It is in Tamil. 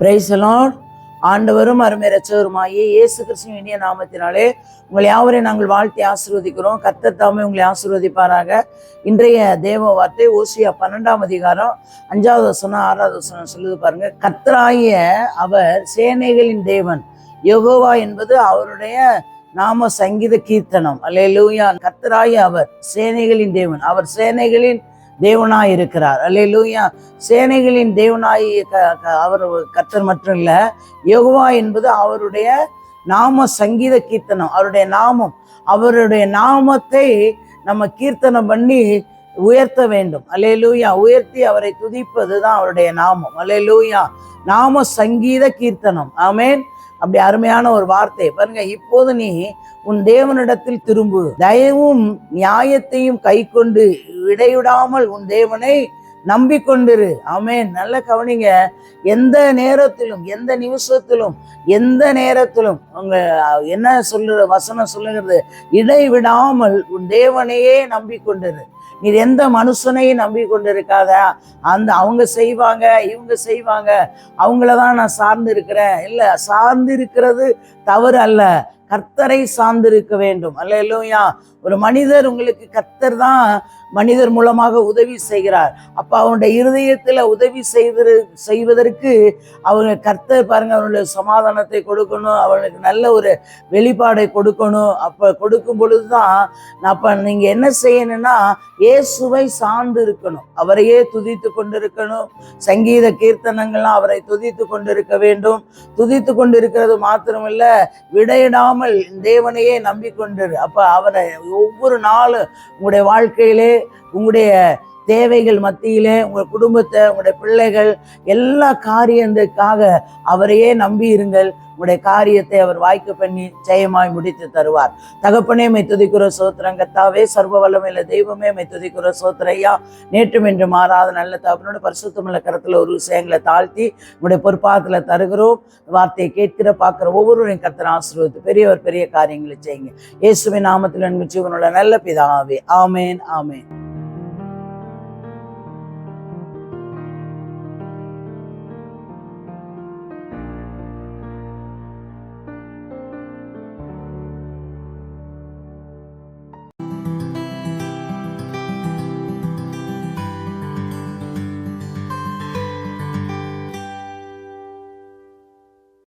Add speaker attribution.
Speaker 1: Praise the Lord. ஆண்டவரும் அருமை இரட்சகருமாகிய இயேசு கிறிஸ்துவின் இனிய நாமத்தினாலே உங்கள் யாவரையும் நாங்கள் வாழ்த்தி ஆசீர்வதிக்கிறோம். கர்த்தர் தாமே உங்களை ஆசீர்வதிப்பாராக. இன்றைய தேவ வார்த்தை ஓசியா 12ஆம் அதிகாரம் 5வது வசனம் 6வது வசனம் சொல்லுது பாருங்க. கர்த்தராகிய அவர் சேனைகளின் தேவன், யெகோவா என்பது அவருடைய நாம சங்கீத கீர்த்தனம். அல்லேலூயா. கர்த்தராகிய அவர் சேனைகளின் தேவன், அவர் சேனைகளின் தேவனாய் இருக்கிறார். அல்லேலூயா. சேனைகளின் தேவனாய் அவர் கர்த்தர் மட்டும் இல்ல, யெகோவா என்பது அவருடைய நாம சங்கீத கீர்த்தனம், அவருடைய நாமம். அவருடைய நாமத்தை நம்ம கீர்த்தனம் பண்ணி உயர்த்த வேண்டும். அல்லேலூயா. உயர்த்தி அவரை துதிப்பது தான் அவருடைய நாமம். அல்லேலூயா. நாம சங்கீத கீர்த்தனம். ஆமேன். அப்படி அருமையான ஒரு வார்த்தை பாருங்க. இப்போது நீ உன் தேவனிடத்தில் திரும்பு, தயவும் நியாயத்தையும் கை கொண்டு இடைவிடாமல் உன் தேவனை நம்பிக்கொண்டிரு. ஆமேன். நல்ல கவனிங்க. எந்த நேரத்திலும், எந்த நிமிஷத்திலும், எந்த நேரத்திலும் உங்க என்ன சொல்ற வசனம் சொல்லுகிறது, இடைவிடாமல் உன் தேவனையே நம்பிக்கொண்டிரு. நீ எந்த மனுஷனையும் நம்பி கொண்டு இருக்காத. அவங்க செய்வாங்க, இவங்க செய்வாங்க, அவங்களதான் நான் சார்ந்து இருக்கிறேன். இல்லை, சார்ந்து இருக்கிறது தவறு அல்ல, கர்த்தரை சார்ந்திருக்க வேண்டும். அல்லேலூயா. ஒரு மனிதர், உங்களுக்கு கர்த்தர் தான் மனிதர் மூலமாக உதவி செய்கிறார். அப்ப அவனுடைய இருதயத்துல உதவி செய்வதற்கு அவங்க கர்த்தர் பாருங்க, அவனுடைய சமாதானத்தை கொடுக்கணும், அவனுக்கு நல்ல ஒரு வெளிப்பாடை கொடுக்கணும். அப்ப கொடுக்கும் பொழுதுதான் அப்ப நீங்க என்ன செய்யணும்னா இயேசுவை சார்ந்து இருக்கணும், அவரையே துதித்து கொண்டிருக்கணும். சங்கீத கீர்த்தனங்கள்லாம் அவரை துதித்து கொண்டிருக்க வேண்டும். துதித்து கொண்டிருக்கிறது மாத்திரமில்ல, விடையிடாமல் தேவனையே நம்பிக்கொண்டிரு. அப்ப அவரை ஒவ்வொரு நாளும் உங்களுடைய வாழ்க்கையிலே, உங்களுடைய தேவைகள் மத்தியிலே, உங்கள் குடும்பத்தை, உங்களுடைய பிள்ளைகள் எல்லா காரியங்களுக்காக அவரையே நம்பி இருங்கள். உங்களுடைய காரியத்தை அவர் வாய்க்க பண்ணி ஜெயமாய் முடித்து தருவார். தகப்பனே மை துதிக்கிற சோத்திரம். கர்த்தாவே சர்வ வல்லமையுள்ள தெய்வமே மை துதிக்கிற சோத்திரையா. நேற்றும் என்று மாறாத நல்ல தகப்பனோட பரிசுத்தமுள்ள கரத்துல ஒரு விஷயங்களை தாழ்த்தி உங்களுடைய பொறுப்பாத்துல தருகிறோம். வார்த்தையை கேட்கிற பார்க்கிற ஒவ்வொருவரையும் கர்த்தர் ஆசீர்வதித்து பெரிய காரியங்களை செய்யுங்க. இயேசுவின் நாமத்தில் ஜீவனுள்ள நல்ல பிதாவே. ஆமேன், ஆமேன்.